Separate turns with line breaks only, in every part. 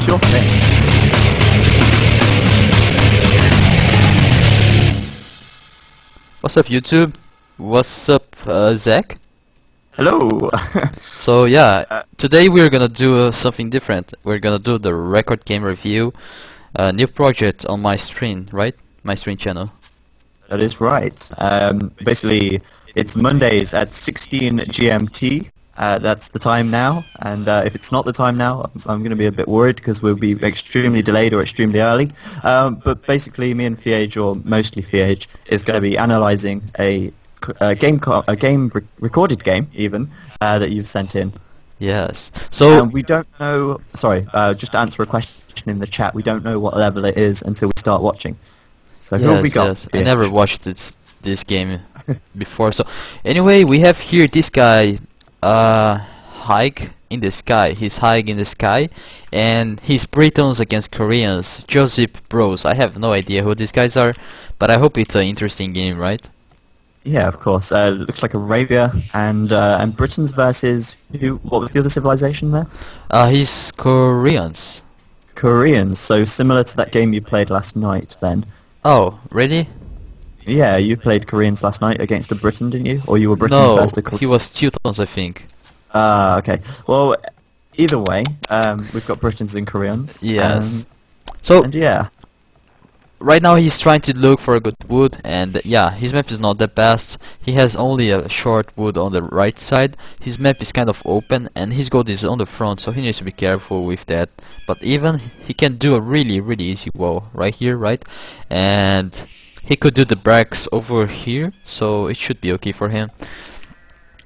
Sure thing.
What's up, YouTube? What's up, Zach?
Hello.
So yeah, today we're gonna do something different. We're gonna do the record game review, new project on my stream, right? My stream channel.
That is right. Basically, it's Mondays at 16 GMT. That's the time now, and if it's not the time now, I'm going to be a bit worried because we'll be extremely delayed or extremely early. But basically, me and FeAge, or mostly FeAge, is going to be analysing a recorded game even that you've sent in.
Yes. So
we don't know. Sorry, just to answer a question in the chat. We don't know what level it is until we start watching. So who have we got?
Yes. I never watched this game before. So anyway, we have here this guy. Hike in the sky. He's high in the sky, and he's Britons against Koreans. Joseph Bros. I have no idea who these guys are, but I hope it's an interesting game, right?
Yeah, of course. Looks like Arabia and Britons versus who? What was the other civilization there?
He's Koreans.
Koreans. So similar to that game you played last night, then.
Oh, really?
Yeah, you played Koreans last night against a Briton, didn't you? Or you were Briton versus a Korean?
No, he was Teutons, I think.
Okay. Well, either way, we've got Britons and Koreans.
Yes.
And yeah.
Right now he's trying to look for a good wood, and yeah, his map is not the best. He has only a short wood on the right side. His map is kind of open, and his gold is on the front, so he needs to be careful with that. But even he can do a really easy wall right here, right? And he could do the bricks over here, so it should be okay for him.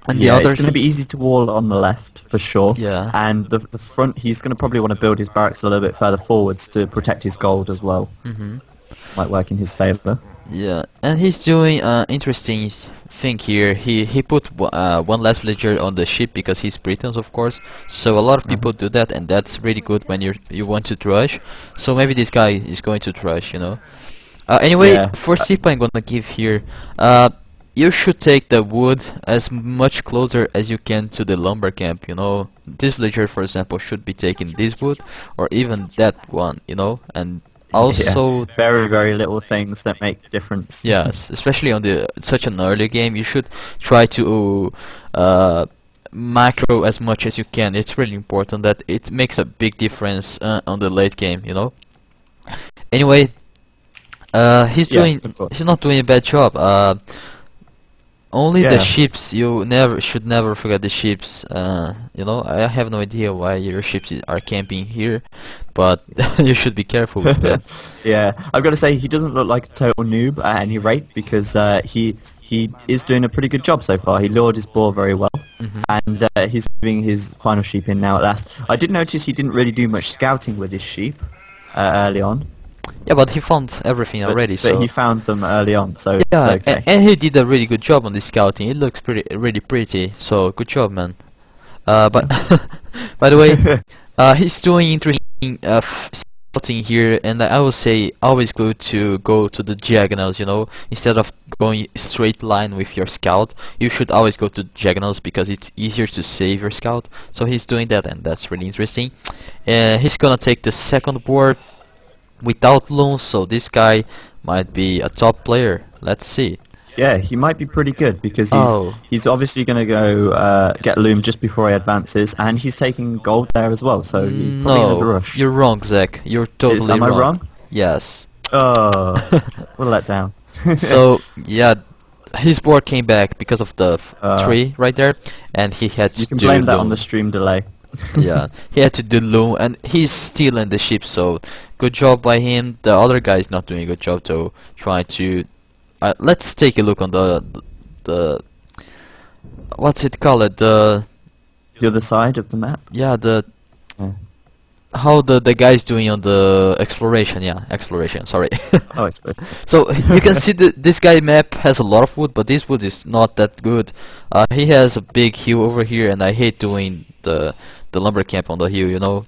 And
yeah, it's going to be easy to wall on the left for sure.
Yeah.
And the front, he's going to probably want to build his barracks a little bit further forwards to protect his gold as well. Might work in his favour.
Yeah, and he's doing an interesting thing here. He put one less villager on the ship because he's Britons, of course. So a lot of people do that, and that's really good when you want to rush. So maybe this guy is going to rush, you know. Anyway,
Yeah.
first tip I'm gonna give here. You should take the wood as much closer as you can to the lumber camp, you know. This villager, for example, should be taking this wood, or even that one, you know. And also,
very little things that make a difference.
yes, especially on such an early game, you should try to macro as much as you can. It's really important. That it makes a big difference on the late game, you know. Anyway, he's not doing a bad job. Only the ships, you should never forget the ships. You know, I have no idea why your ships are camping here, but you should be careful with that.
Yeah, I've got to say he doesn't look like a total noob at any rate, because he is doing a pretty good job so far. He lured his boar very well, and he's moving his final sheep in now at last. I did notice he didn't really do much scouting with his sheep early on.
Yeah, but he found everything already.
But he found them early on, so
yeah,
it's okay.
and he did a really good job on the scouting. It looks really pretty. So good job, man. But by the way, he's doing interesting scouting here, and I would say always good to go to the diagonals. You know, instead of going straight line with your scout, you should always go to diagonals because it's easier to save your scout. So he's doing that, and that's really interesting. He's gonna take the second board without loans, so this guy might be a top player. Let's see.
Yeah, he might be pretty good because he's obviously going to go get loom just before he advances, and he's taking gold there as well. So he's probably in the rush.
You're wrong, Zach. You're totally wrong.
Am I wrong?
Yes.
Oh, what a letdown.
So yeah, his board came back because of the tree right there, and he had to do.
You can blame that on the stream delay.
Yeah, he had to do loom, and he's stealing the ship, so good job by him. The other guy is not doing a good job though, trying to let's take a look on the what's it called, the
other side of the map.
Yeah, how the guy's doing on the exploration. Sorry.
Oh, exploration.
So you can see this guy map has a lot of wood, but this wood is not that good. He has a big hill over here, and I hate doing the lumber camp on the hill, you know.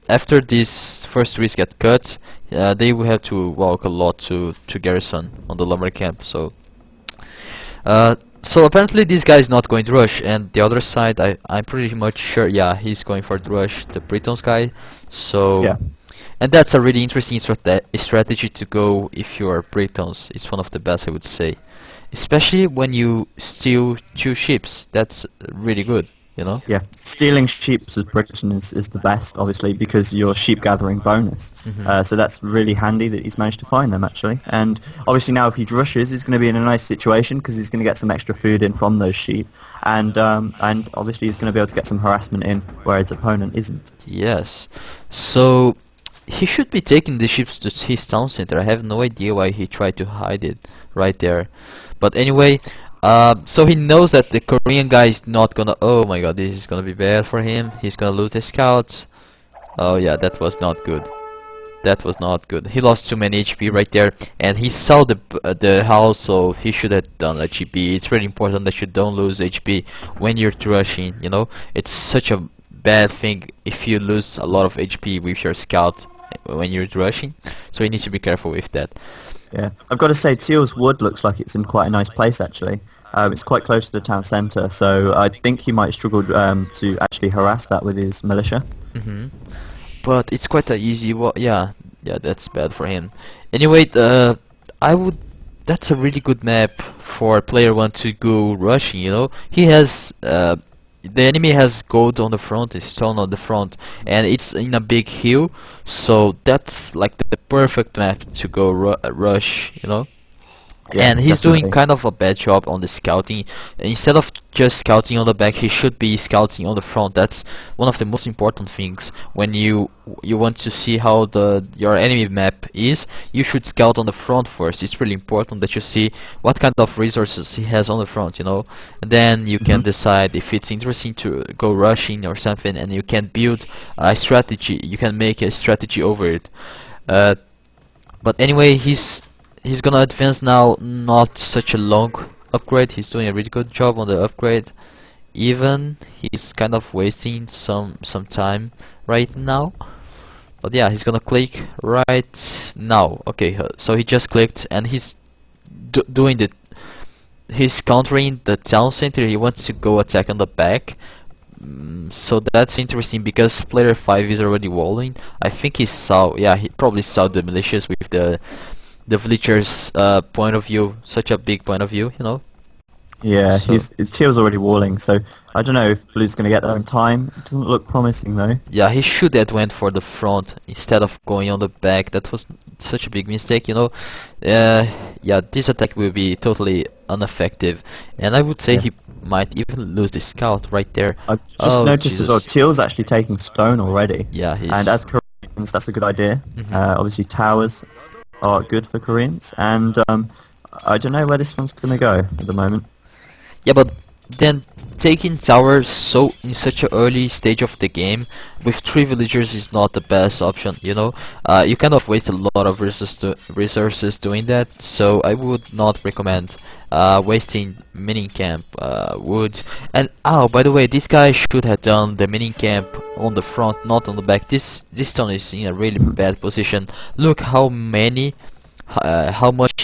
After these first trees get cut, they will have to walk a lot to garrison on the lumber camp. So So apparently this guy is not going to rush, and the other side, I'm pretty much sure, yeah, he's going for the rush, the Britons guy. So,
Yeah.
and that's a really interesting strategy to go if you are Britons. It's one of the best, I would say. Especially when you steal 2 ships. That's really good, you know?
Yeah, stealing sheep as Britain is the best, obviously, because your sheep gathering bonus. So that's really handy that he's managed to find them, actually. And obviously now if he rushes, he's going to be in a nice situation because he's going to get some extra food in from those sheep. And obviously he's going to be able to get some harassment in where his opponent isn't.
Yes. So, he should be taking the ships to his town center. I have no idea why he tried to hide it right there. But anyway, so he knows that the Korean guy is not gonna... Oh my god, this is gonna be bad for him. He's gonna lose the scouts. Oh yeah, that was not good. That was not good. He lost too many HP right there, and he saw the house, so he should have done HP. It's really important that you don't lose HP when you're rushing, you know? It's such a bad thing if you lose a lot of HP with your scout when you're rushing, so you need to be careful with that.
Yeah, I've got to say, Teal's Wood looks like it's in quite a nice place, actually. It's quite close to the town centre, so I think he might struggle to actually harass that with his militia.
But it's quite a easy yeah, that's bad for him. Anyway, that's a really good map for player 1 to go rushing, you know? He has, the enemy has gold on the front, stone on the front, and it's in a big hill, so that's like the perfect map to go rush, you know?
Yeah,
and he's
definitely.
doing kind of a bad job on the scouting. Instead of just scouting on the back, he should be scouting on the front. That's one of the most important things. When you want to see how your enemy map is, you should scout on the front first. It's really important that you see what kind of resources he has on the front, you know. And then you can decide if it's interesting to go rushing or something, and you can build a strategy. You can make a strategy over it. But anyway, he's gonna advance now, not such a long upgrade. He's doing a really good job on the upgrade. Even he's kind of wasting some time right now. But yeah, he's gonna click right now. Okay, so he just clicked and he's he's countering the town center. He wants to go attack on the back. So that's interesting because player 5 is already walling. I think he probably saw the militias with the villagers' point of view, such a big point of view, you know.
Yeah,
So-
his Teal's already walling, so I don't know if Blue's going to get there in time. It doesn't look promising, though.
Yeah, he should have went for the front instead of going on the back. That was such a big mistake, you know. Yeah, this attack will be totally ineffective, and I would say
Yeah.
he might even lose the scout right there.
I've just
Oh,
noticed as well,
Jesus.
Teal's actually taking stone already.
Yeah, he's
And as Koreans, that's a good idea.
Mhm.
Obviously, towers are good for Koreans, and I don't know where this one's going to go at the moment.
Yeah, but then taking towers in such an early stage of the game with 3 villagers is not the best option, you know. You kind of waste a lot of resources doing that, so I would not recommend wasting mining camp wood. And by the way, this guy should have done the mining camp on the front, not on the back. This town is in a really bad position. Look how much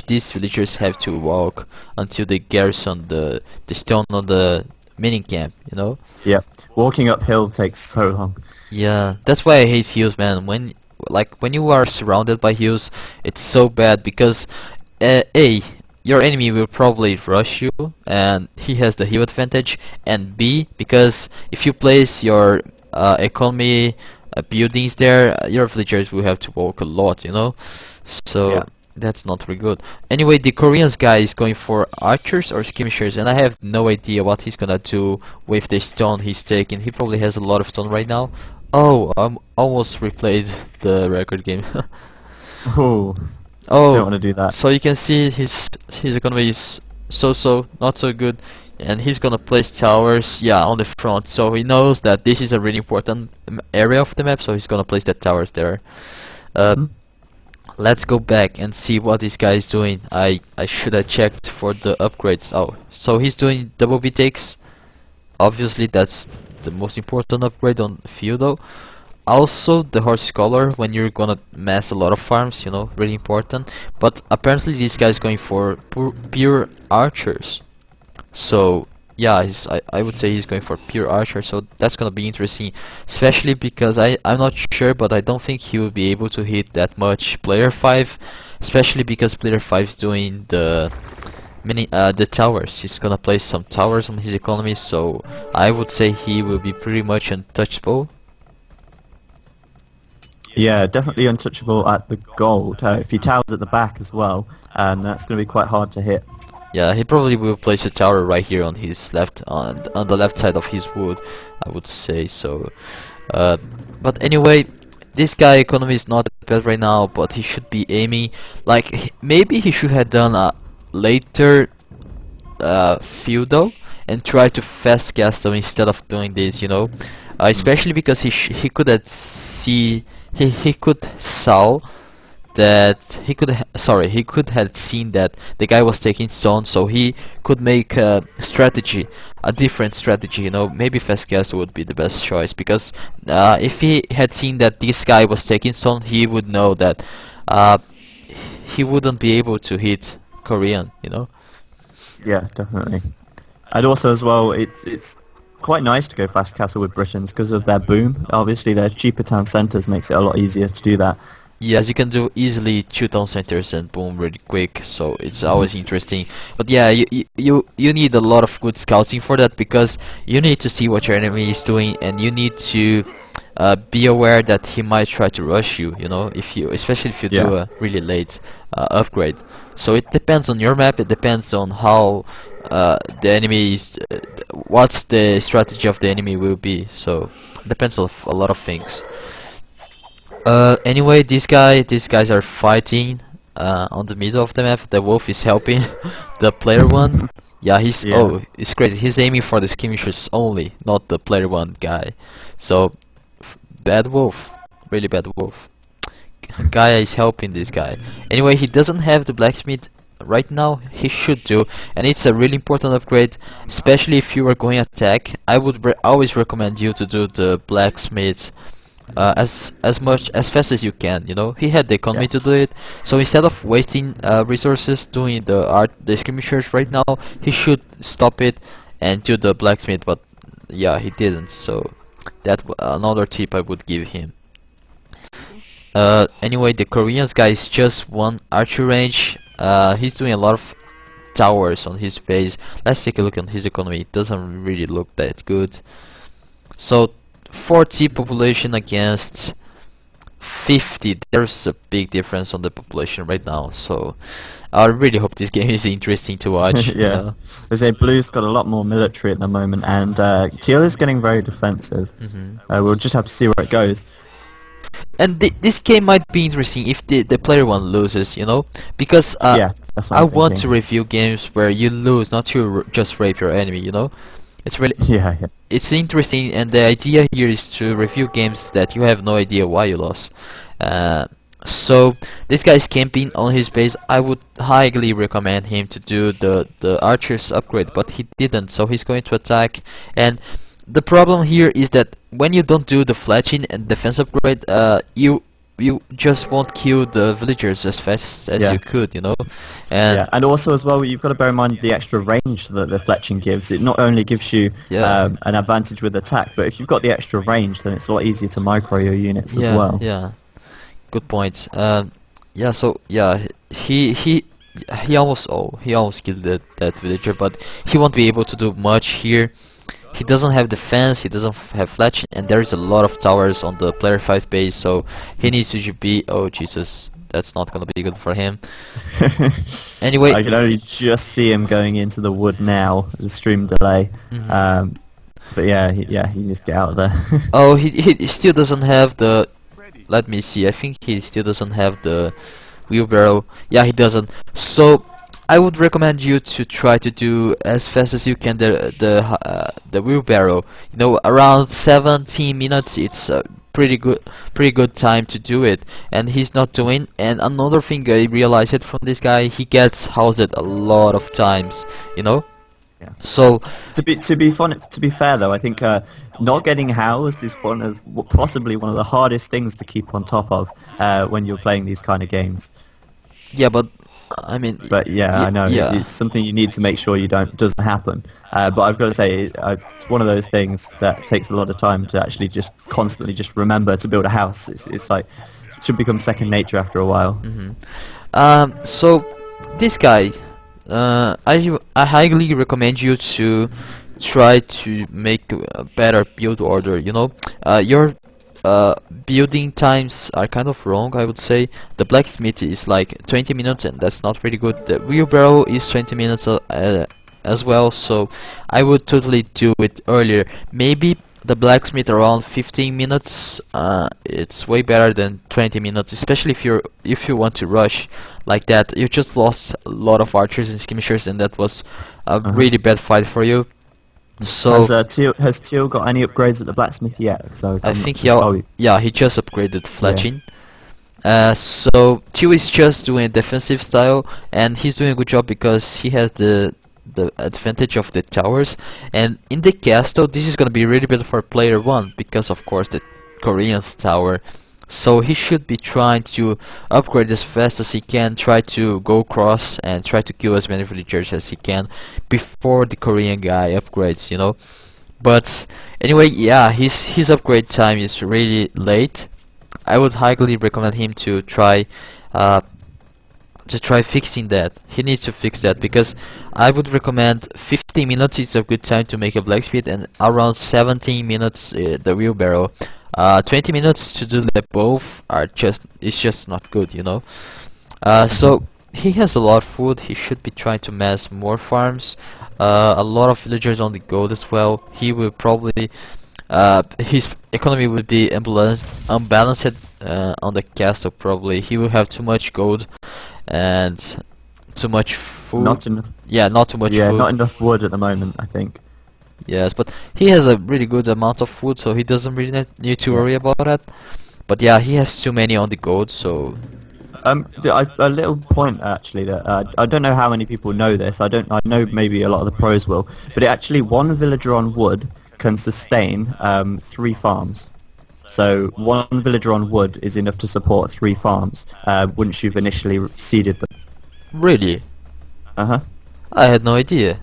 these villagers have to walk until they garrison the stone on the mining camp, you know?
Yeah, walking uphill takes so long.
Yeah, that's why I hate hills, man. When you are surrounded by hills, it's so bad because A, your enemy will probably rush you and he has the hill advantage, and B, because if you place your economy buildings there, your villagers will have to walk a lot, you know? So
Yeah.
that's not very good. Anyway, the Koreans guy is going for archers or skirmishers, and I have no idea what he's gonna do with the stone he's taking. He probably has a lot of stone right now. Oh, I almost replayed the record game.
Oh,
Oh,
don't want to do that.
so you can see his economy is not so good, and he's gonna place towers, yeah, on the front. So he knows that this is a really important area of the map, so he's gonna place the towers there. Let's go back and see what this guy is doing. I should have checked for the upgrades. Oh, so he's doing double B takes. Obviously, that's the most important upgrade on Feudo. Also, the horse color when you're gonna mass a lot of farms, you know, really important. But apparently, this guy's going for pure archers. So yeah, I would say he's going for pure archer, so that's gonna be interesting, especially because I'm not sure, but I don't think he will be able to hit that much player 5, especially because player 5 is doing the the towers. He's gonna place some towers on his economy, so I would say he will be pretty much untouchable.
Yeah, definitely untouchable at the gold. If he towers at the back as well, that's going to be quite hard to hit.
Yeah, he probably will place a tower right here on his left, on the left side of his wood, I would say so. But anyway, this guy economy is not bad right now, but he should be aiming like maybe he should have done a later feudal and try to fast cast them instead of doing this, you know, especially because he could have he could saw that he could have seen that the guy was taking stone, so he could make a different strategy, you know. Maybe fast cast would be the best choice, because if he had seen that this guy was taking stone, he would know that he wouldn't be able to hit Korean, you know.
Yeah, definitely. And also as well, it's quite nice to go fast castle with Britons because of their boom. Obviously, their cheaper town centres makes it a lot easier to do that.
Yes, you can do easily 2 town centers and boom really quick, so it's always interesting. But yeah, you need a lot of good scouting for that, because you need to see what your enemy is doing, and you need to be aware that he might try to rush you, you know, especially if you do a really late upgrade. So it depends on your map, it depends on how the enemy is, what's the strategy of the enemy will be, so it depends on a lot of things. Anyway, these guys are fighting on the middle of the map. The wolf is helping the player 1. Yeah, oh, it's crazy. He's aiming for the skirmishers only, not the player 1 guy. So bad wolf, really bad wolf. Guy is helping this guy. Anyway, he doesn't have the blacksmith right now. He should do, and it's a really important upgrade, especially if you are going attack. I would always recommend you to do the blacksmith as fast as you can, you know. He had the economy to do it, so instead of wasting resources doing the skirmishers right now, he should stop it and do the blacksmith, but yeah, he didn't, so that another tip I would give him. Anyway, the Koreans guy is just 1 archer range. He's doing a lot of towers on his base. Let's take a look at his economy. It doesn't really look that good. So 40 population against 50. There's a big difference on the population right now, so I really hope this game is interesting to watch.
Yeah, because Blue's got a lot more military at the moment, and Teal is getting very defensive. We'll just have to see where it goes.
And this game might be interesting if the player 1 loses, you know, because
yeah, that's what
I
I'm
want
thinking.
to review games where you lose, not to just rape your enemy, you know. It's really it's interesting, and the idea here is to review games that you have no idea why you lost. So this guy is camping on his base. I would highly recommend him to do the archer's upgrade, but he didn't, so he's going to attack. And the problem here is that when you don't do the fletching and defense upgrade, you just won't kill the villagers as fast as you could, you know. And
and also as well, you've got to bear in mind the extra range that the fletching gives. It not only gives you an advantage with attack, but if you've got the extra range, then it's a lot easier to micro your units as well.
Yeah, good point. Yeah, so yeah, he almost killed that villager, but he won't be able to do much here. He doesn't have defense, he doesn't have fletching, and there is a lot of towers on the player 5 base, so he needs to be... Oh Jesus, that's not gonna be good for him. Anyway,
I can only just see him going into the wood now, the stream delay. But yeah, he needs to get out of there.
Oh, he still doesn't have the... Let me see, I think he still doesn't have the wheelbarrow. Yeah, he doesn't. So I would recommend you to try to do as fast as you can the wheelbarrow. You know, around 17 minutes. It's a pretty good time to do it, and he's not doing. And another thing I realized from this guy, he gets housed a lot of times. You know.
Yeah.
So
to be fair though, I think not getting housed is possibly one of the hardest things to keep on top of when you're playing these kind of games.
Yeah, but I mean,
But yeah, I know
yeah.
it's something you need to make sure you don't doesn't happen. But I've got to say, it's one of those things that takes a lot of time to actually just constantly just remember to build a house. It's like it should become second nature after a while.
So this guy, I highly recommend you to try to make a better build order. You know, your building times are kind of wrong, I would say. The blacksmith is like 20 minutes, and that's not really good. The wheelbarrow is 20 minutes as well, so I would totally do it earlier. Maybe the blacksmith around 15 minutes. It's way better than 20 minutes, especially if you want to rush like that. You just lost a lot of archers and skirmishers, and that was a really bad fight for you. So
Has Teal got any upgrades at the blacksmith yet? So
I think he just upgraded fletching. So Teal is just doing a defensive style, and he's doing a good job because he has the advantage of the towers. And in the castle, this is gonna be really bad for player 1 because of course the Korean's tower. So he should be trying to upgrade as fast as he can, try to go cross and try to kill as many villagers as he can before the Korean guy upgrades, you know. But anyway, yeah, his upgrade time is really late. I would highly recommend him to try fixing that. He needs to fix that because I would recommend 15 minutes is a good time to make a blacksmith, and around 17 minutes the wheelbarrow. 20 minutes to do the both it's just not good, you know. So he has a lot of food. He should be trying to mass more farms. A lot of villagers on the gold as well. He will probably his economy will be unbalanced on the castle. Probably he will have too much gold and too much food.
Not enough.
Yeah, not too much
Yeah,
food.
not enough wood at the moment, I think.
Yes, but he has a really good amount of food, so he doesn't really need to worry about that. But yeah, he has too many on the gold, so...
A little point actually that I don't know how many people know this. I know maybe a lot of the pros will, but actually one villager on wood can sustain 3 farms. So one villager on wood is enough to support 3 farms once you've initially seeded them.
Really?
Uh-huh.
I had no idea.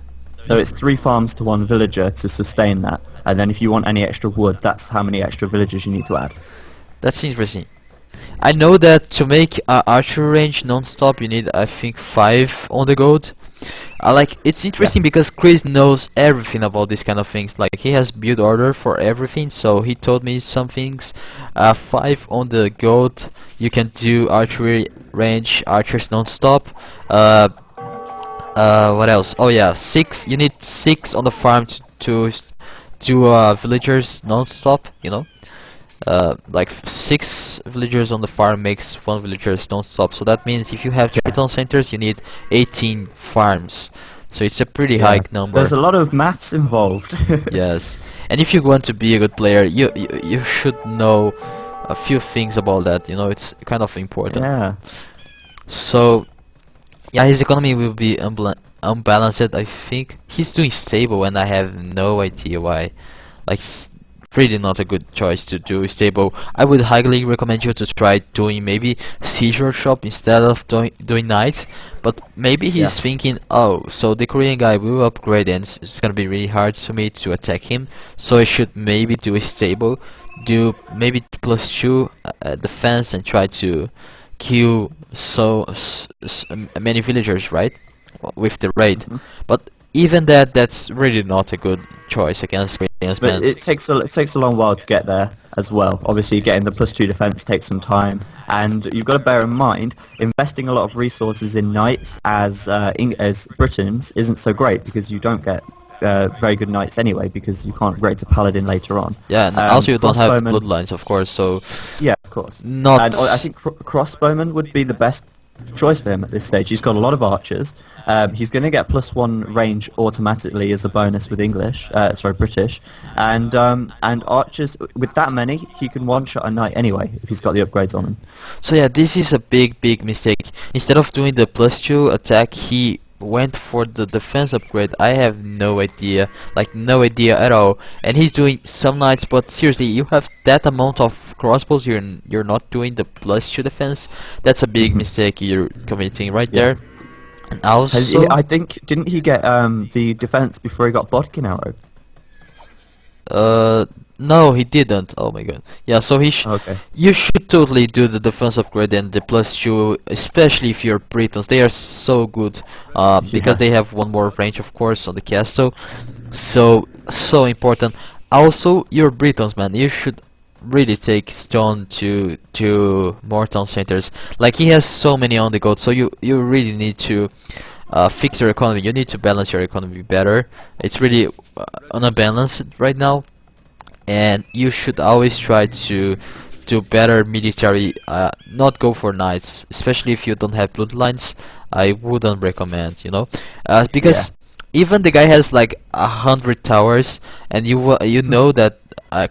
So it's 3 farms to 1 villager to sustain that, and then if you want any extra wood, that's how many extra villagers you need to add.
That's interesting. I know that to make archer range non-stop you need, I think, 5 on the gold. It's interesting because Chris knows everything about these kind of things. Like, he has build order for everything, so he told me some things. 5 on the gold, you can do archery range, archers non-stop. What else? Oh yeah, 6. You need 6 on the farm to do villagers non-stop. You know, like 6 villagers on the farm makes 1 villager non-stop. So that means if you have 3 town centers, you need 18 farms. So it's a pretty high number.
There's a lot of maths involved.
Yes, and if you want to be a good player, you should know a few things about that. You know, it's kind of important.
Yeah.
So. Yeah, his economy will be unbalanced. I think he's doing stable, and I have no idea why. Like, really not a good choice to do stable. I would highly recommend you to try doing maybe siege workshop instead of doing knights. But maybe he's thinking, oh, so the Korean guy will upgrade, and it's gonna be really hard for me to attack him. So I should maybe do a stable, do maybe +2 defense, and try to kill many villagers, right, with the raid. But even that's really not a good choice against Koreans.
But it takes a long while to get there as well. Obviously, getting the +2 defense takes some time, and you've got to bear in mind investing a lot of resources in knights as Britons isn't so great because you don't get very good knights anyway because you can't upgrade to paladin later on.
Yeah, and also you don't have bloodlines, of course. So
yeah, of course. And I think crossbowman would be the best choice for him at this stage. He's got a lot of archers. He's going to get +1 range automatically as a bonus with British, and archers with that many, he can one-shot a knight anyway if he's got the upgrades on him.
So yeah, this is a big mistake. Instead of doing the +2 attack, he went for the defense upgrade. I have no idea, like no idea at all. And he's doing some knights, but seriously, you have that amount of crossbows, you're not doing the +2 defense. That's a big mistake you're committing right there. And also,
I think didn't he get the defense before he got Bodkin arrow?
no, he didn't. Oh my god. Yeah, so
Okay.
you should totally do the defense upgrade and the +2, especially if you're Britons. They are so good, because
Yeah.
they have one more range, of course, on the castle. So important. Also, you're Britons, man. You should really take stone to more town centers. Like, he has so many on the go, so you really need to fix your economy. You need to balance your economy better. It's really unbalanced right now, and you should always try to do better military. Not go for knights, especially if you don't have bloodlines. I wouldn't recommend, because even the guy has like 100 towers, and you know that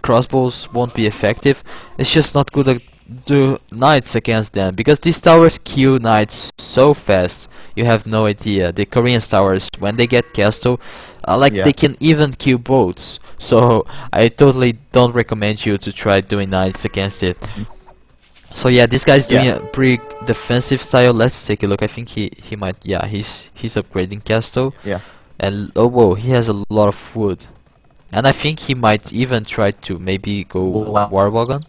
crossbows won't be effective. It's just not good to do knights against them, because these towers kill knights so fast. You have no idea. The Korean towers, when they get castle,
Yeah.
they can even kill boats. So I totally don't recommend you to try doing knights against it. So yeah, this guy's doing
Yeah.
a pretty defensive style. Let's take a look. I think he might. Yeah, he's upgrading castle.
Yeah.
And oh whoa, he has a lot of wood. And I think he might even try to maybe go
Wow.
war wagon.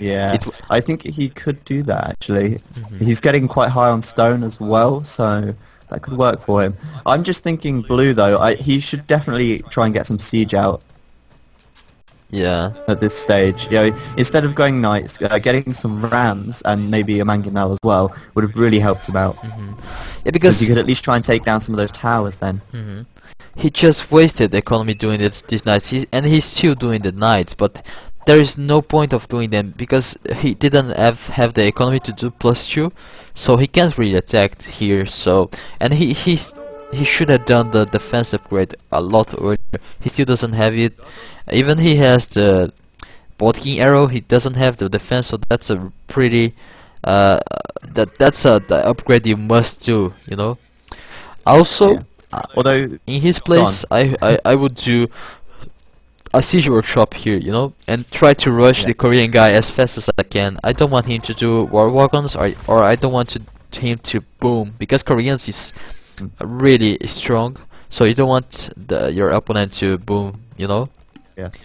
Yeah,
It w-
I think he could do that actually.
Mhm.
He's getting quite high on stone as well, so that could work for him. I'm just thinking blue though. He should definitely try and get some siege out
Yeah.
at this stage. Instead of going knights, getting some rams and maybe a mangonel as well would have really helped him out.
Yeah,
Because
because
you could at least try and take down some of those towers then.
he just wasted the economy doing these nights. And he's still doing the nights, but there is no point of doing them because he didn't have the economy to do +2, so he can't really attack here. So, and he should have done the defense upgrade a lot earlier. He still doesn't have it. Even he has the Bodkin arrow, he doesn't have the defense, so that's a pretty that's the upgrade you must do, Also,
Yeah. Although,
in his
go on.
place, I would do a siege workshop here, and try to rush
Yeah.
the Korean guy as fast as I can. I don't want him to do war wagons, or I don't want him to boom, because Koreans is really strong, so you don't want your opponent to boom.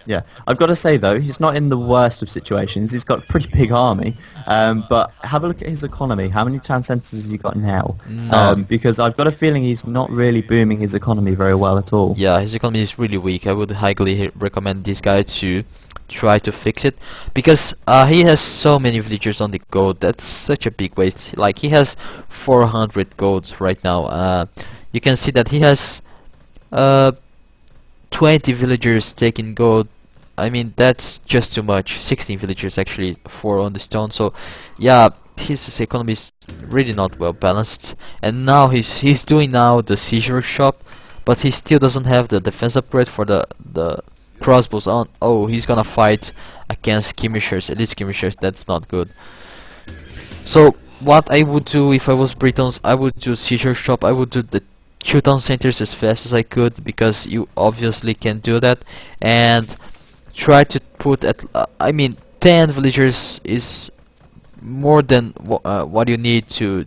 Yeah. I've got to say though, he's not in the worst of situations. He's got a pretty big army, but have a look at his economy. How many town centers has he got now?
None.
Because I've got a feeling he's not really booming his economy very well at all.
Yeah, his economy is really weak. I would highly recommend this guy to try to fix it, because he has so many villagers on the gold. That's such a big waste. Like, he has 400 golds right now. You can see that he has 20 villagers taking gold. I mean, that's just too much. 16 villagers actually, 4 on the stone. So yeah, his economy is really not well balanced. And now he's doing now the seizure shop, but he still doesn't have the defense upgrade for the crossbows on. Oh, he's gonna fight against skirmishers, elite skirmishers. That's not good. So what I would do if I was Britons, I would do seizure shop. I would do the 2 town centers as fast as I could, because you obviously can do that, and try to put at I mean 10 villagers is more than what you need to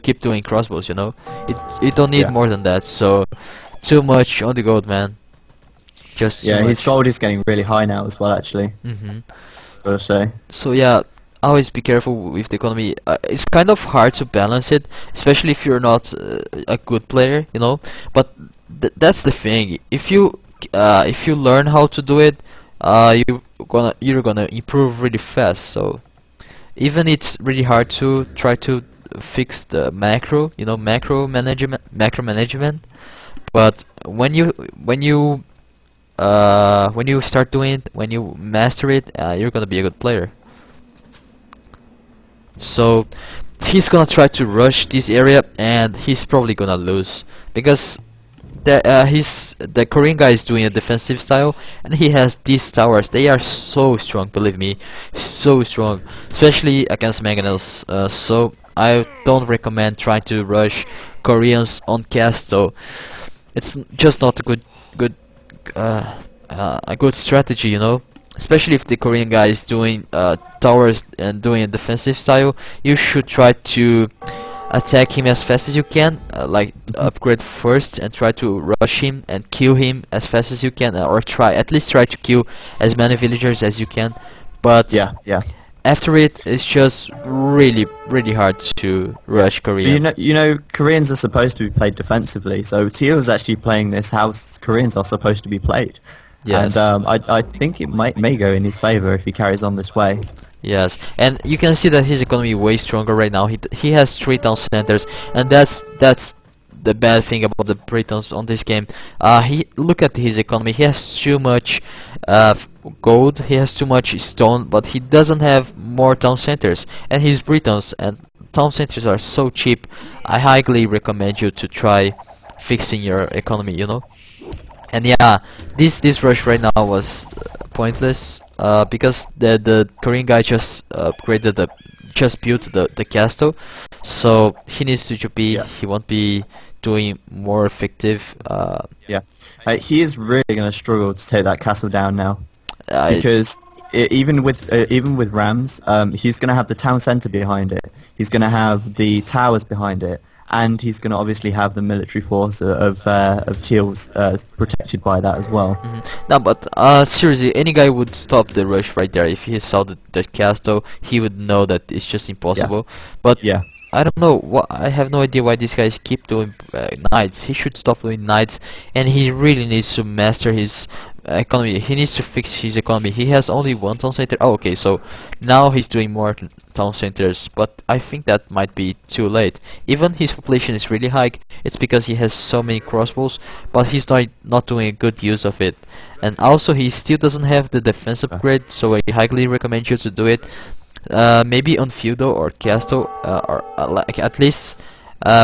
keep doing crossbows. You don't need
Yeah.
more than that. So too much on the gold, man. Just too
Yeah, his
much.
gold is getting really high now as well, actually. Gotta say.
So yeah, always be careful with the economy. It's kind of hard to balance it, especially if you're not a good player, But that's the thing. If you learn how to do it, you're gonna improve really fast. So even it's really hard to try to fix the macro management. But when you start doing it, when you master it, you're gonna be a good player. So he's gonna try to rush this area, and he's probably gonna lose, because the Korean guy is doing a defensive style, and he has these towers. They are so strong, believe me, so strong, especially against mangonels. So I don't recommend trying to rush Koreans on castle. It's just not a good strategy, Especially if the Korean guy is doing towers and doing a defensive style. You should try to attack him as fast as you can, like upgrade first and try to rush him and kill him as fast as you can, or at least try to kill as many villagers as you can. But
Yeah, yeah.
after it's just really hard to rush Korea.
But Koreans are supposed to be played defensively, so Teal is actually playing this how Koreans are supposed to be played.
Yes.
And I think it may go in his favor if he carries on this way.
Yes, and you can see that his economy is way stronger right now. He has 3 town centers, and that's the bad thing about the Britons on this game. Look at his economy. He has too much gold. He has too much stone, but he doesn't have more town centers. And his Britons and town centers are so cheap. I highly recommend you to try fixing your economy. And yeah, this rush right now was pointless. Because the Korean guy just built the castle, so he needs to be.
Yeah.
He won't be doing more effective.
Yeah, he is really going to struggle to take that castle down now, because even with Rams, he's going to have the town center behind it. He's going to have the towers behind it. And he's going to obviously have the military force of Teals protected by that as well.
No, but seriously, any guy would stop the rush right there. If he saw the castle, he would know that it's just impossible. But
Yeah.
I don't know. I have no idea why these guys keep doing knights. He should stop doing knights, and he really needs to master his economy. He needs to fix his economy. He has only 1 town center. Oh, okay, so now he's doing more town centers, but I think that might be too late. Even his population is really high. It's because he has so many crossbows, but he's not doing a good use of it. And also, he still doesn't have the defense upgrade, so I highly recommend you to do it. Maybe on feudal or castle, or like at least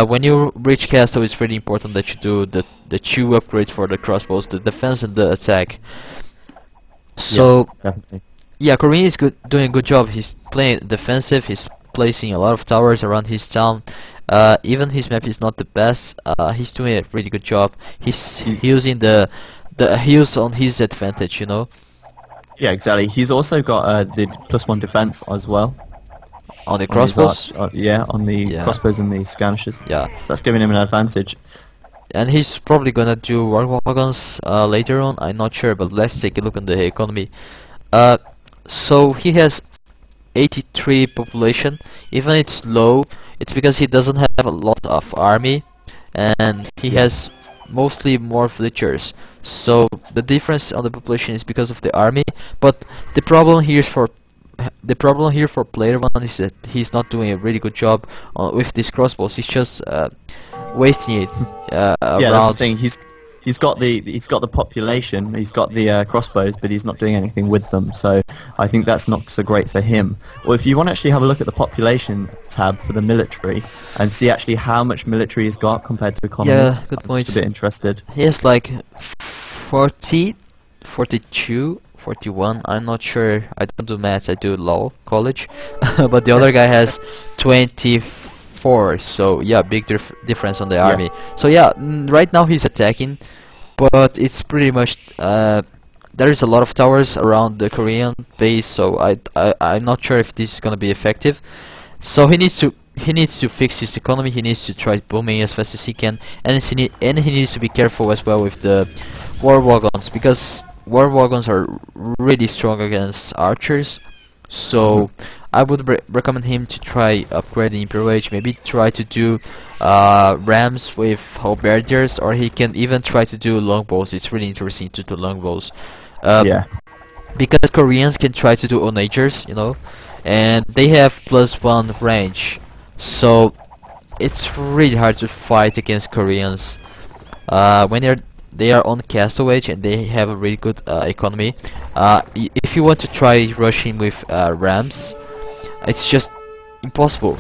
when you reach castle, it's really important that you do the 2 upgrades for the crossbows, the defense and the attack. So
Definitely.
yeah, Korean is doing a good job. He's playing defensive. He's placing a lot of towers around his town. Even his map is not the best. He's doing a really good job. He's using the hills on his advantage.
Yeah, exactly. He's also got the +1 defense as well.
On the
On his
crossbows.
on the
Yeah.
crossbows and the skirmishes.
Yeah.
So that's giving him an advantage.
And he's probably gonna do war wagons later on. I'm not sure, but let's take a look on the economy. So he has 83 population. Even it's low, it's because he doesn't have a lot of army, and he has mostly more villagers. So the difference on the population is because of the army. But the problem here for player 1 is that he's not doing a really good job with these crossbows. He's just wasting it
Yeah, that's the
around.
thing. He's got the population. He's got the crossbows, but he's not doing anything with them. So I think that's not so great for him. Or if you want to actually have a look at the population tab for the military and see actually how much military he's got compared to economy.
Yeah, good
I'm
point.
just a bit interested.
He has like 40, 42, 41. I'm not sure. I don't do math. I do law college. But the other guy has 24. So yeah, big difference on the army. So yeah, right now he's attacking, but it's pretty much there is a lot of towers around the Korean base. So I'm not sure if this is gonna be effective. So he needs to fix his economy. He needs to try booming as fast as he can, and he needs to be careful as well with the war wagons, because war wagons are really strong against archers. So I would recommend him to try upgrading FeAge. Maybe try to do rams with halberdiers, or he can even try to do longbows. It's really interesting to do longbows.
Yeah.
Because Koreans can try to do onagers, and they have +1 range. So it's really hard to fight against Koreans when they are on castle age and they have a really good economy. If you want to try rushing with rams, it's just impossible.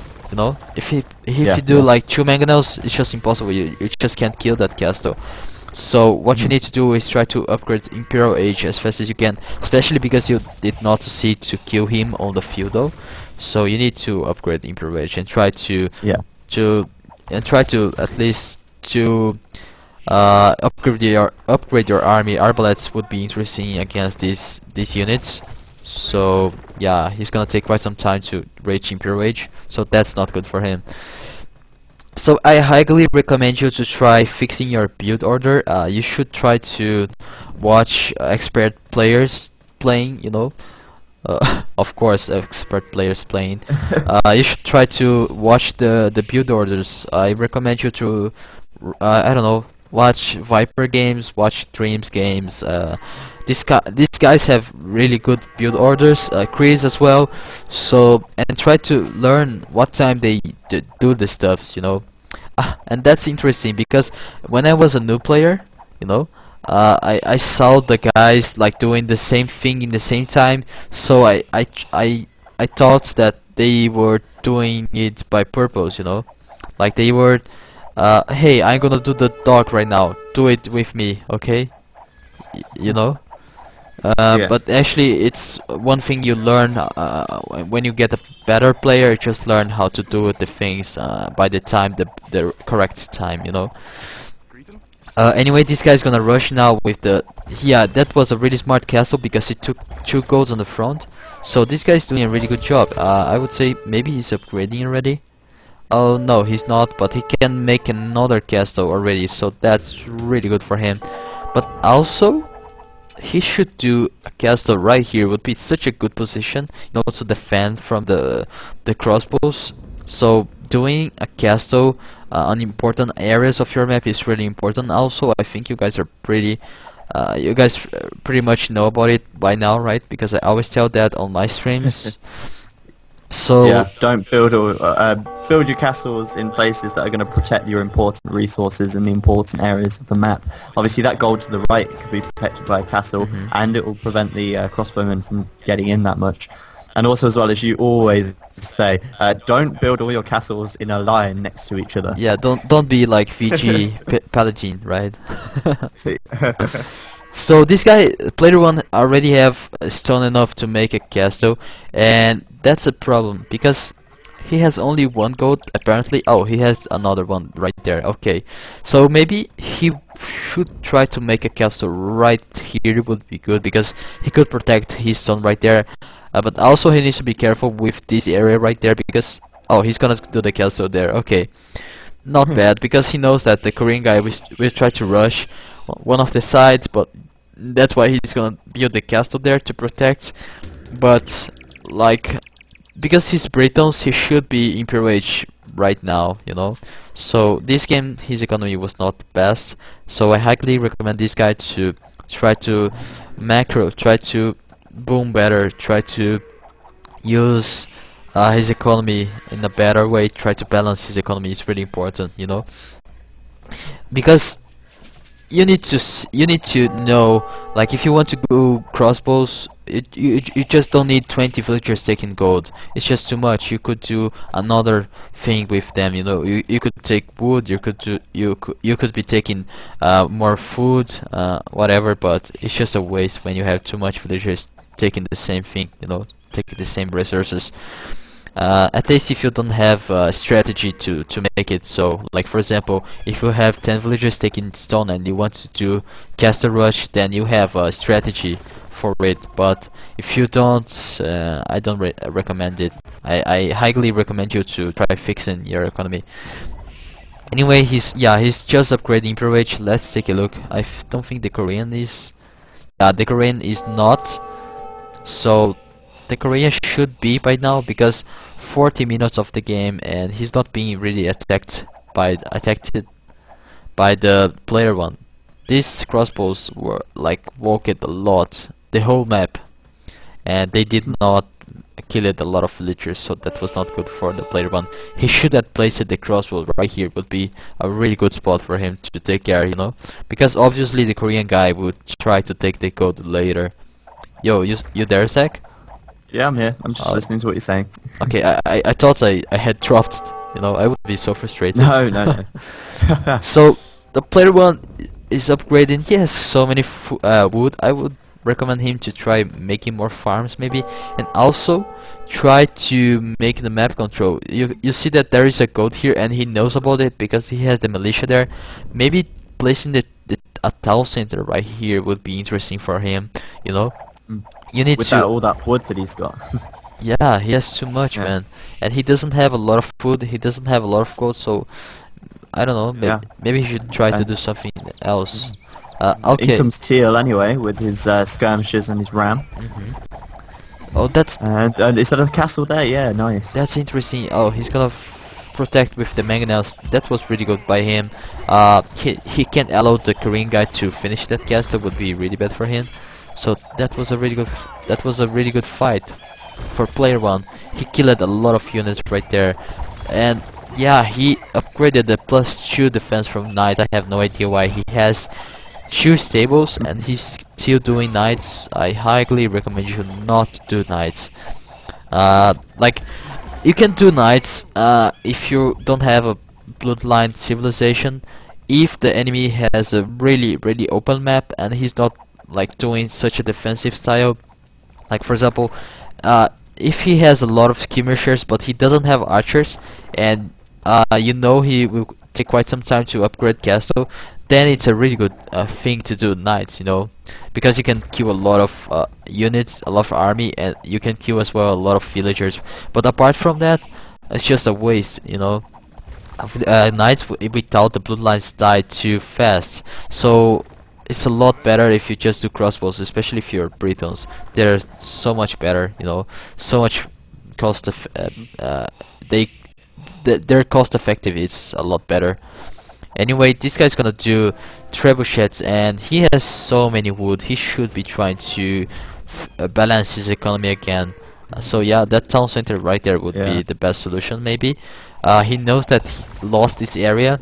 If you do like 2 mangonels, it's just impossible. You just can't kill that castle. So what you need to do is try to upgrade Imperial Age as fast as you can, especially because you did not succeed to kill him on the feudal. So you need to upgrade Imperial Age and try to at least to upgrade your army. Arbalets would be interesting against these units. So yeah, he's gonna take quite some time to reach Imperial Age. So that's not good for him. So I highly recommend you to try fixing your build order. You should try to watch expert players playing, you know. Of course, expert players playing. You should try to watch the build orders. I recommend you to, I don't know, watch Viper games, watch Dreams games. These guys have really good build orders. Chris as well. So and try to learn what time they do the stuffs, you know. And that's interesting because when I was a new player, you know, I saw the guys like doing the same thing in the same time, so I thought that they were doing it by purpose, you know, like they were, hey, I'm gonna do the dog right now, do it with me, okay, you know.
Yeah.
But actually, it's one thing you learn when you get a better player. You just learn how to do the things by the time the correct time, you know. Anyway, this guy's gonna rush now with the... Yeah, that was a really smart castle because it took 2 golds on the front. So this guy's doing a really good job. I would say maybe he's upgrading already. Oh no, he's not, but he can make another castle already, so that's really good for him. But also, he should do a castle right here. Would be such a good position, you know, to defend from the crossbows. So doing a castle on important areas of your map is really important. Also, I think you guys are you guys pretty much know about it by now, right? Because I always tell that on my streams. So
yeah, don't build build your castles in places that are going to protect your important resources in the important areas of the map. Obviously, that gold to the right could be protected by a castle, and it will prevent the crossbowmen from getting in that much. And also, as well as you always say, don't build all your castles in a line next to each other.
yeah, don't be like FeAge Paladin, right? So this guy, player 1, already have stone enough to make a castle, and that's a problem because he has only 1 gold apparently. Oh, he has another one right there. Okay, so maybe he should try to make a castle right here. Would be good because he could protect his stone right there. But also he needs to be careful with this area right there because oh, he's gonna do the castle there. Okay, not bad because he knows that the Korean guy will try to rush one of the sides, but that's why he's gonna build the castle there to protect. But like, because he's Britons, he should be in FeAge right now, you know. So this game, his economy was not the best. So I highly recommend this guy to try to macro, try to boom better, try to use his economy in a better way, try to balance his economy is really important, you know. Because you need to know, like, if you want to go crossbows, you just don't need 20 villagers taking gold. It's just too much. You could do another thing with them, you know. You could take wood, you could be taking more food, whatever, but it's just a waste when you have too much villagers taking the same thing, you know, taking the same resources. At least if you don't have a strategy to make it so, like for example, if you have 10 villagers taking stone and you want to do caster rush, then you have a strategy for it. But if you don't, I don't recommend it. I highly recommend you to try fixing your economy. Anyway, he's just upgrading FeAge. Let's take a look. I don't think the Korean is. The Korean is not. So the Korean should be by now because 40 minutes of the game and he's not being really attacked by the player 1. These crossbows were like walked a lot, the whole map, and they did not kill a lot of villagers, so that was not good for the player 1. He should have placed the crossbow right here, would be a really good spot for him to take care, you know, because obviously the Korean guy would try to take the gold later. Yo, you there, Zach?
Yeah, I'm here. I'm just listening to what you're saying.
Okay, I thought I had dropped, you know, I would be so frustrated.
No.
So, the player 1 is upgrading, yes, so many wood. I would recommend him to try making more farms maybe, and also try to make the map control. You see that there is a goat here and he knows about it because he has the militia there. Maybe placing a town center right here would be interesting for him, you know. You need
with
to
all that wood that he's got.
yeah, he has too much, man, and he doesn't have a lot of food. He doesn't have a lot of gold, so I don't know.
Yeah.
Maybe he should try to do something else. Okay.
In comes Teal anyway with his skirmishes and his ram.
Oh,
And is that a castle there? Yeah, nice.
that's interesting. Oh, he's gonna protect with the mangonels. That was really good by him. He can't allow the Korean guy to finish that castle. Would be really bad for him. So that was a really good fight for player one. He killed a lot of units right there, and yeah, he upgraded the +2 defense from knights. I have no idea why. He has 2 stables and he's still doing knights. I highly recommend you not do knights. Like, you can do knights if you don't have a bloodline civilization, if the enemy has a really open map and he's not like doing such a defensive style. Like for example, if he has a lot of skirmishers but he doesn't have archers, and you know he will take quite some time to upgrade castle, then it's a really good thing to do knights, you know, because you can kill a lot of units, a lot of army, and you can kill as well a lot of villagers. But apart from that, it's just a waste, you know. Knights without the bloodlines die too fast, so it's a lot better if you just do crossbows, especially if you're Britons. They're so much better, you know, so much cost they're cost effective. It's a lot better. Anyway, this guy's gonna do trebuchets, and he has so many wood. He should be trying to balance his economy again. So yeah, that town center right there would be the best solution maybe. He knows that he lost this area,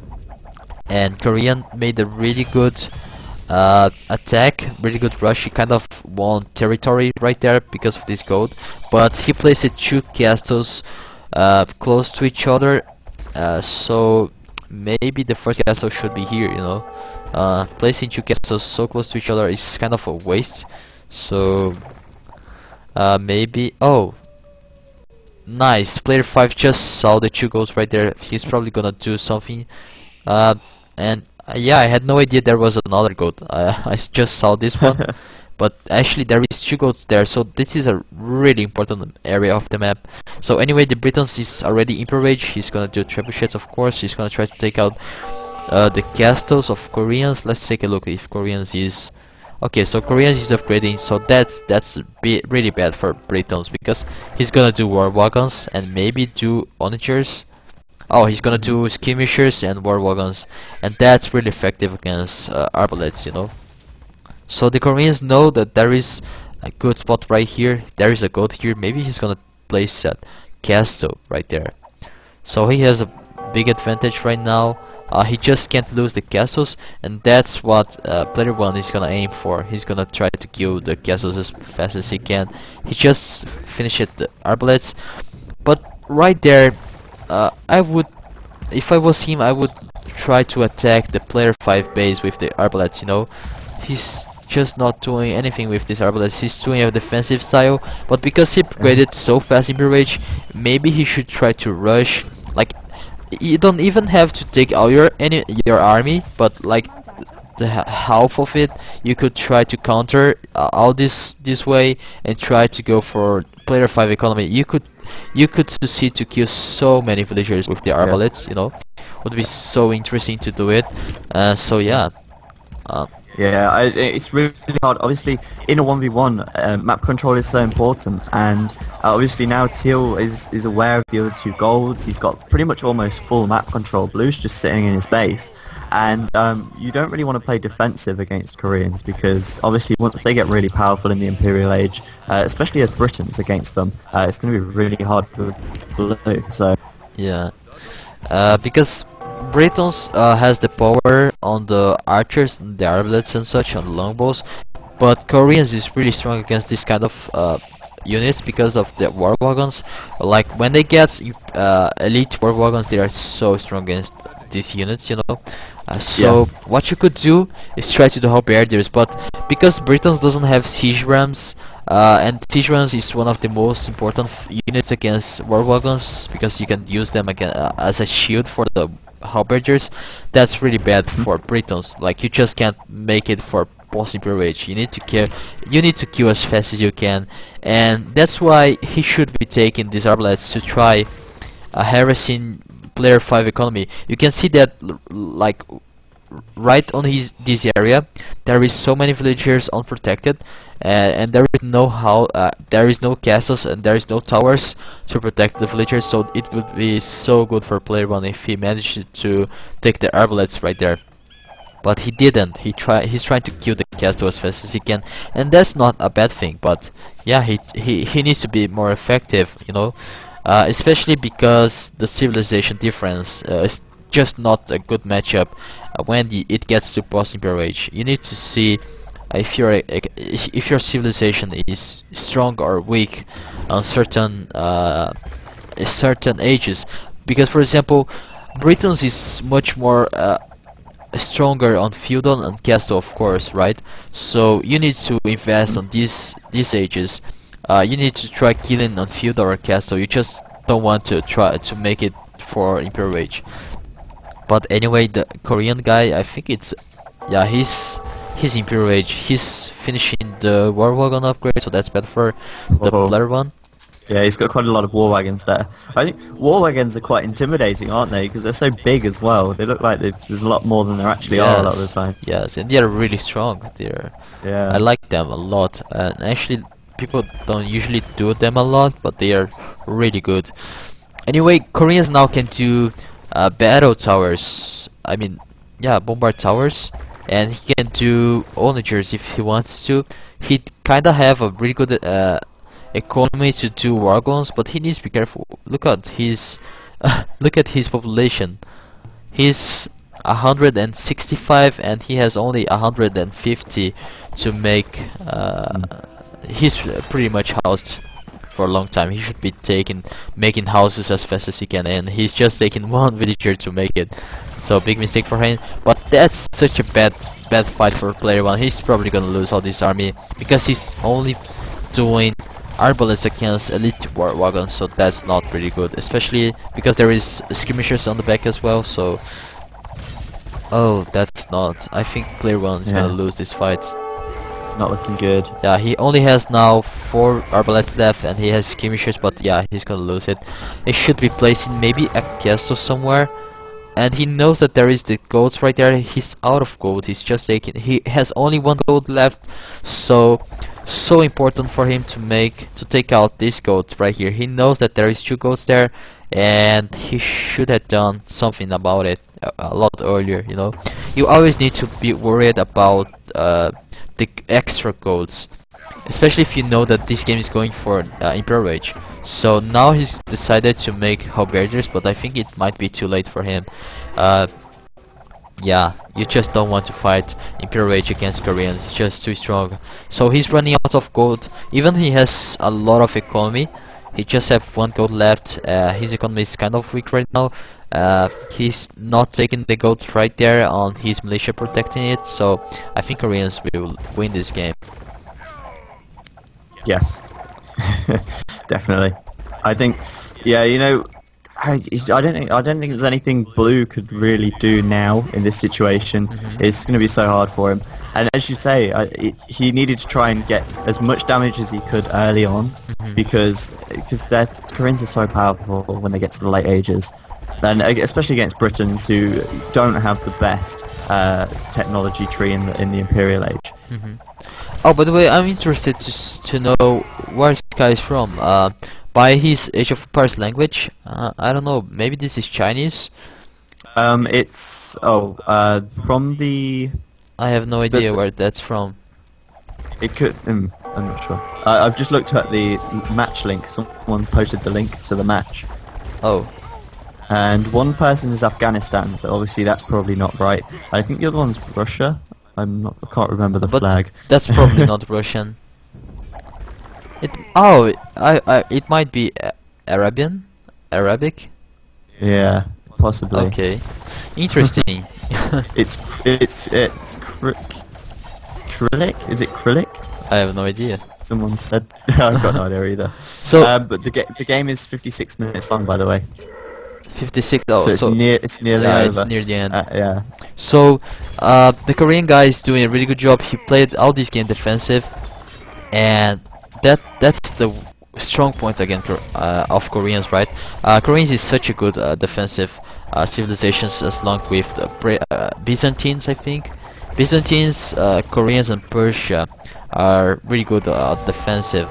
and Korean made a really good attack, really good rush. He kind of won territory right there because of this gold, but he placed 2 castles close to each other, so maybe the first castle should be here, you know. Placing 2 castles so close to each other is kind of a waste, so maybe... Oh, nice, player 5 just saw the 2 goals right there. He's probably gonna do something, and yeah, I had no idea there was another goat. I just saw this one, but actually there is 2 goats there, so this is a really important area of the map. So anyway, the Britons is already in FeAge. He's gonna do trebuchets, of course. He's gonna try to take out the castles of Koreans. Let's take a look if Koreans is... Okay, so Koreans is upgrading, so that's really bad for Britons, because he's gonna do war wagons and maybe do onagers. Oh, he's gonna do skirmishers and war wagons, and that's really effective against arbalets, you know. So the Koreans know that there is a good spot right here. There is a goat here. Maybe he's gonna place that castle right there. So he has a big advantage right now. He just can't lose the castles, and that's what player 1 is gonna aim for. He's gonna try to kill the castles as fast as he can. He just finished the arbalets, but right there, I would, if I was him, I would try to attack the player 5 base with the arbalets, you know. He's just not doing anything with this arbalets. He's doing a defensive style, but because he upgraded so fast in FeAge, maybe he should try to rush. Like, you don't even have to take all your army, but like the half of it, you could try to counter all this way and try to go for player 5 economy. You could succeed to kill so many villagers with the arbalets, you know. Would be so interesting to do it. So yeah.
Yeah, it's really hard. Obviously, in a 1v1, map control is so important, and obviously now Teal is aware of the other 2 golds. He's got pretty much almost full map control. Blue's just sitting in his base, and you don't really want to play defensive against Koreans, because obviously once they get really powerful in the Imperial Age, especially as Britons against them, it's going to be really hard for Blue. So
yeah, because Britons has the power on the archers, the arbalets and such, on the longbows, but Koreans is really strong against this kind of units because of the war wagons. Like when they get elite war wagons, they are so strong against these units, you know. So what you could do is try to do halberdiers, but because Britons doesn't have siege rams, and siege rams is one of the most important units against war wagons, because you can use them again as a shield for the halberdiers. That's really bad for Britons. Like, you just can't make it for boss FeAge. You need to kill. You need to kill as fast as you can, and that's why he should be taking these arbalets to try harassing player 5 economy. You can see that like right on this area there is so many villagers unprotected, and there is there is no castles and there is no towers to protect the villagers, so it would be so good for player 1 if he managed to take the arbalets right there. But he didn't. He's trying to kill the castle as fast as he can, and that's not a bad thing. But yeah, he needs to be more effective, you know, especially because the civilization difference is just not a good matchup when it gets to post-Imperial Age. You need to see if your civilization is strong or weak on certain ages. Because, for example, Britain's is much more stronger on feudal and castle, of course, right? So you need to invest on these ages. You need to try killing on feudal or castle. You just don't want to try to make it for Imperial Age. But anyway, the Korean guy, I think it's he's Imperial Age. He's finishing the war wagon upgrade, so that's better for the player 1.
Yeah, he's got quite a lot of war wagons there. I think war wagons are quite intimidating, aren't they? Because they're so big as well. They look like there's a lot more than there actually are a lot of the time.
Yes, and they're really strong. I like them a lot. And actually, people don't usually do them a lot, but they are really good. Anyway, Koreans now can do battle towers. I mean, yeah, bombard towers, and he can do onagers if he wants to. He kinda have a really good economy to do wagons, but he needs to be careful. Look at his population. He's 165 and he has only 150 to make. He's pretty much housed for a long time. He should be making houses as fast as he can, and he's just taking one villager to make it. So big mistake for him. But that's such a bad fight for player 1. He's probably gonna lose all this army because he's only doing arbalets against elite war wagons, so that's not pretty good, especially because there is skirmishers on the back as well. So that's not. I think player 1 is gonna lose this fight.
Not looking good.
Yeah, he only has now 4 arbalets left and he has skirmishers, but yeah, he's gonna lose it. He should be placing maybe a castle somewhere, and he knows that there is the gold right there. He's out of gold. He's just taking. He has only 1 gold left, so important for him to take out this goat right here. He knows that there is 2 goats there, and he should have done something about it a lot earlier, you know. You always need to be worried about the extra goats, especially if you know that this game is going for Imperial Age. So now he's decided to make halberdiers, but I think it might be too late for him. Yeah, you just don't want to fight Imperial Age against Koreans. It's just too strong. So he's running out of gold. Even he has a lot of economy, he just have 1 gold left. His economy is kind of weak right now. He's not taking the gold right there on his militia protecting it. So I think Koreans will win this game.
Yeah, definitely. I think, yeah, you know, I don't think there's anything Blue could really do now in this situation. It's going to be so hard for him. And as you say, he needed to try and get as much damage as he could early on, because their Koreans are so powerful when they get to the late ages, and especially against Britons who don't have the best technology tree in the Imperial Age.
Oh, by the way, I'm interested to know where this guy is from. By his Age of Empires language, I don't know. Maybe this is Chinese.
It's from the.
I have no idea where that's from.
It could. I'm not sure. I've just looked at the match link. Someone posted the link to the match.
Oh.
And one person is Afghanistan, so obviously that's probably not right. I think the other one's Russia. I can't remember the flag.
That's probably not Russian. It might be Arabic.
Yeah, possibly.
Okay, interesting.
It's Krylik? Is it Krylik?
I have no idea.
Someone said. I've got no idea either.
So,
but the game is 56 minutes long, by the way.
56.
So it's nearly over.
It's near the end.
Yeah.
So, the Korean guy is doing a really good job. He played all this game defensive, and that's the strong point again of Koreans, right? Koreans is such a good defensive civilizations as long with the Byzantines, I think. Byzantines, Koreans, and Persia are really good defensive,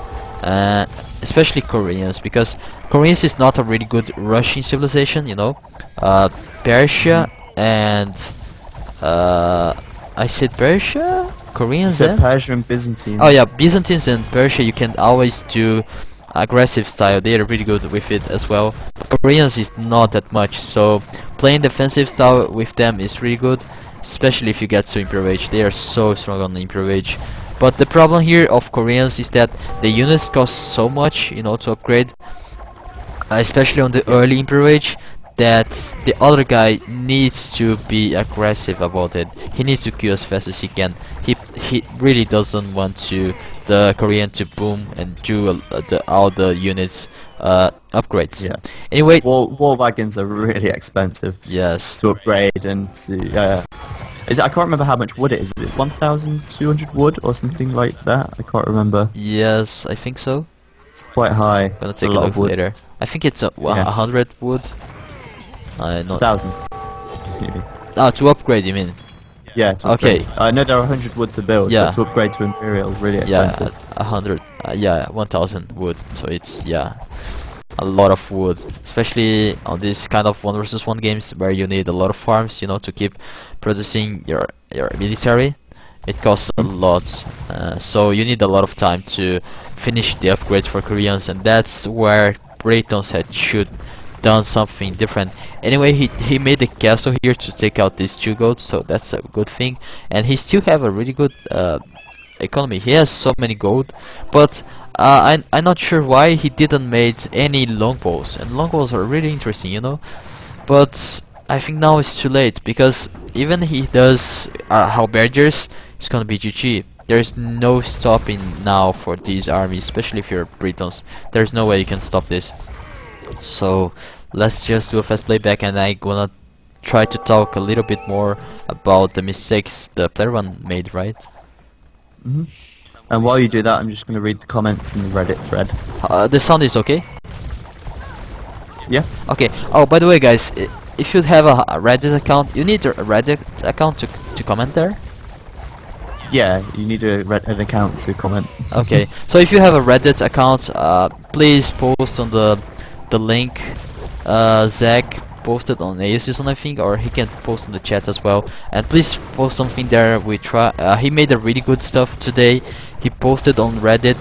especially Koreans, because Koreans is not a really good Russian civilization, you know. Persia and I said Persia, Koreans,
So
then.
Persia and Byzantines.
Oh yeah, Byzantines and Persia, you can always do aggressive style. They are really good with it as well. Koreans is not that much, so playing defensive style with them is really good, especially if you get to Imperial Age. They are so strong on the Imperial Age. But the problem here of Koreans is that the units cost so much, you know, to upgrade, especially on the early Imperial Age, that the other guy needs to be aggressive about it. He needs to kill as fast as he can. He really doesn't want to the Korean to boom and do all the units upgrades.
Yeah.
Anyway,
War wagons are really expensive
yes.
to upgrade and to. I can't remember how much wood it is. Is it 1,200 wood or something like that? I can't remember.
Yes, I think so.
It's quite high.
Gonna take a
lot
look
of wood.
later. I think it's
Yeah.
100 wood. Not
1,000. Maybe.
to upgrade, you mean?
Yeah. To
Okay.
upgrade. I know there are 100 wood to build,
Yeah.
but to upgrade to Imperial is really expensive.
Yeah, 100. Yeah, 1,000 wood. So it's a lot of wood, especially on this kind of 1 versus 1 games where you need a lot of farms, you know, to keep producing your military. It costs a lot, so you need a lot of time to finish the upgrades for Koreans, and that's where Britons should done something different. Anyway, he made a castle here to take out these 2 goats, so that's a good thing, and he still have a really good economy. He has so many gold, but I'm not sure why he didn't made any longbows, and longbows are really interesting, you know. But I think now it's too late, because even he does halberdiers, it's gonna be GG. There's no stopping now for these armies, especially if you're Britons. There's no way you can stop this. So let's just do a fast playback, and I'm gonna try to talk a little bit more about the mistakes the player one made, right?
Hmm. And while you do that, I'm just going to read the comments in the Reddit thread.
The sound is okay?
Yeah?
Okay. Oh, by the way, guys, if you have a Reddit account, you need a Reddit account to comment there.
Yeah, you need an account to comment.
Okay. So if you have a Reddit account, please post on the link Zach posted on ASUS, I think, or he can post in the chat as well. And please post something there. He made a really good stuff today. He posted on Reddit,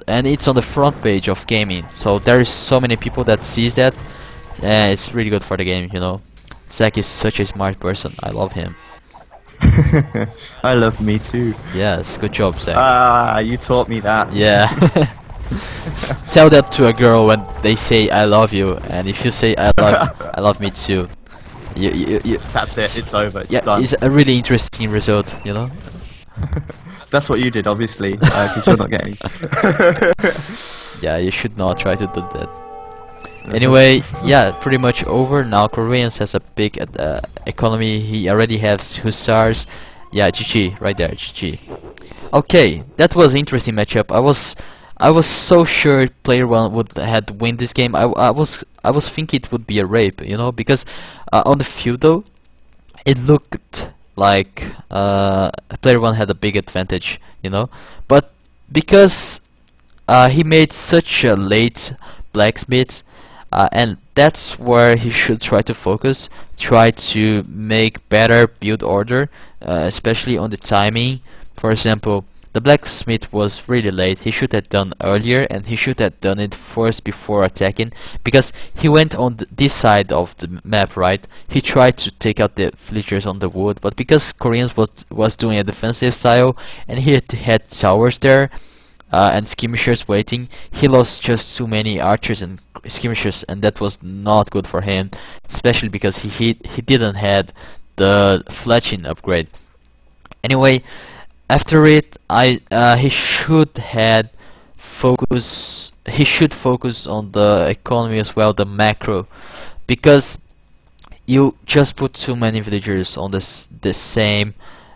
and it's on the front page of gaming. So there is so many people that sees that. It's really good for the game, you know. Zach is such a smart person. I love him.
I love me too.
Yes, good job, Zach.
Ah, you taught me that.
Yeah. Tell that to a girl when they say I love you, and if you say I love me too, you
That's it. It's over. It's
yeah,
done.
it's a really interesting result, you know.
That's what you did, obviously, because you're not getting.
Yeah, you should not try to do that. Anyway, yeah, pretty much over now. Koreans has a big economy. He already has hussars. Yeah, GG right there, GG. Okay, that was an interesting matchup. I was so sure player one would had win this game. I was thinking it would be a rape, you know, because on the feudal it looked like player one had a big advantage, you know, but because he made such a late blacksmith, and that's where he should try to focus, try to make better build order, especially on the timing. For example, the blacksmith was really late. He should have done earlier, and he should have done it first before attacking, because he went on this side of the map, right? He tried to take out the villagers on the wood, but because Koreans was doing a defensive style, and he had towers there, and skirmishers waiting, he lost just too many archers and skirmishers, and that was not good for him, especially because he didn't had the fletching upgrade. Anyway, after it, he should focus on the economy as well, the macro, because you just put too many villagers on the same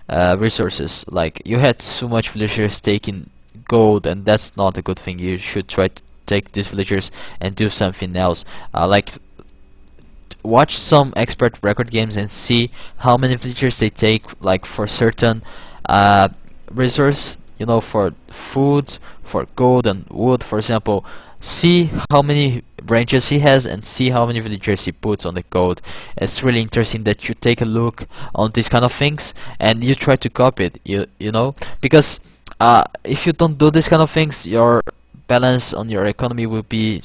resources. Like, you had too much villagers taking gold, and that's not a good thing. You should try take these villagers and do something else. Like watch some expert record games and see how many villagers they take, like for certain resource, you know, for food, for gold and wood, for example. See how many branches he has and see how many villagers he puts on the code. It's really interesting that you take a look on these kind of things and you try to copy it. You know, because if you don't do these kind of things, your balance on your economy will be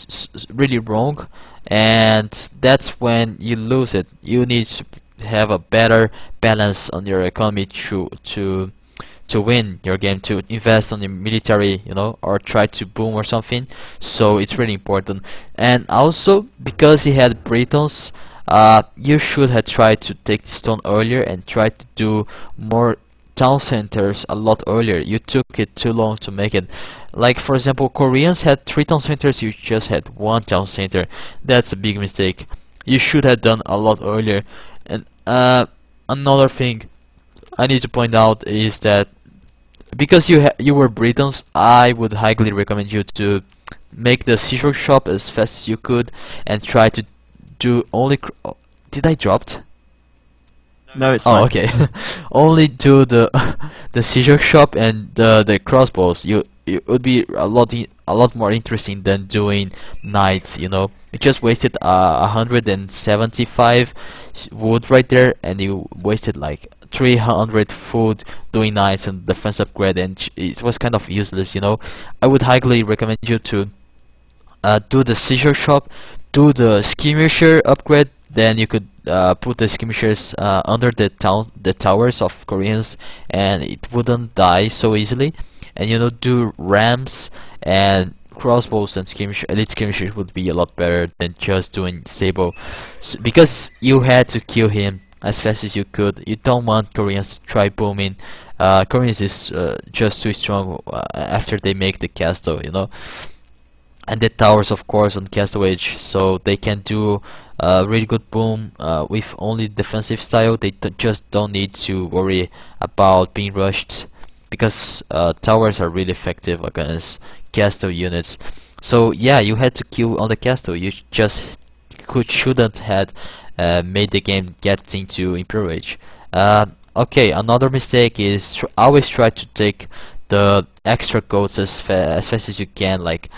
really wrong, and that's when you lose it. You need to have a better balance on your economy to win your game, to invest on the military, you know, or try to boom or something. So it's really important. And also because he had Britons, you should have tried to take stone earlier and try to do more town centers a lot earlier. You took it too long to make it. Like for example, Koreans had 3 town centers, you just had 1 town center. That's a big mistake. You should have done a lot earlier. And another thing I need to point out is that because you were Britons, I would highly recommend you to make the seashore shop as fast as you could and try to do only. Did I dropped?
No, it's fine.
Oh, okay. Only do the the seashore shop and the crossbows. It would be a lot more interesting than doing knights. You know, you just wasted 175 wood right there, and you wasted like 300 food doing knights and defense upgrade, and it was kind of useless. You know, I would highly recommend you to do the seashore shop, do the skirmisher upgrade. Then you could put the skirmishers under the towers of Koreans, and it wouldn't die so easily. And you know, do rams and crossbows and elite skirmishers would be a lot better than just doing stable, because you had to kill him as fast as you could. You don't want Koreans to try booming. Koreans is just too strong after they make the castle, you know. And the towers, of course, on Castle Age, so they can do really good boom with only defensive style. They just don't need to worry about being rushed, because towers are really effective against castle units. So yeah, you had to kill on the castle. You just shouldn't had made the game get into Imperial Age. Okay, another mistake is always try to take the extra goats as fast as you can. Like,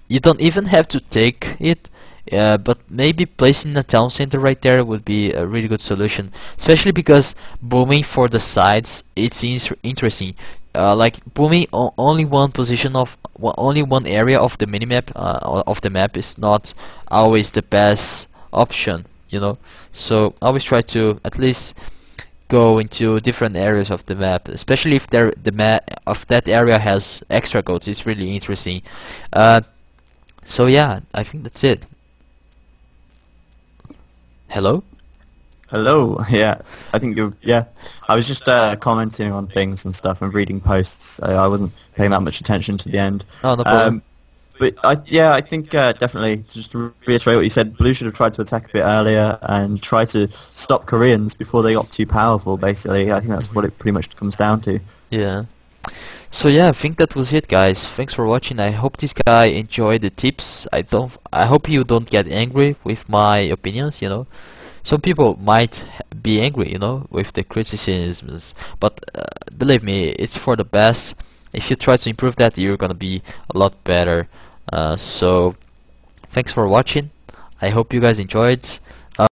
you don't even have to take it, but maybe placing a town center right there would be a really good solution, especially because booming for the sides, it's interesting. Like booming only one position of only one area of the minimap of the map is not always the best option, you know. So always try to at least go into different areas of the map, especially if the map of that area has extra goats. It's really interesting. So yeah, I think that's it. Hello?
Hello. Yeah, I think you're. Yeah, I was just commenting on things and stuff and reading posts. I wasn't paying that much attention to the end.
Oh, no problem.
But I think definitely, just to reiterate what you said, Blue should have tried to attack a bit earlier and try to stop Koreans before they got too powerful, basically. I think that's what it pretty much comes down to.
Yeah. So yeah, I think that was it, guys. Thanks for watching. I hope this guy enjoyed the tips. I hope you don't get angry with my opinions, you know. Some people might be angry, you know, with the criticisms, but believe me, it's for the best. If you try to improve that, you're gonna be a lot better. So thanks for watching. I hope you guys enjoyed.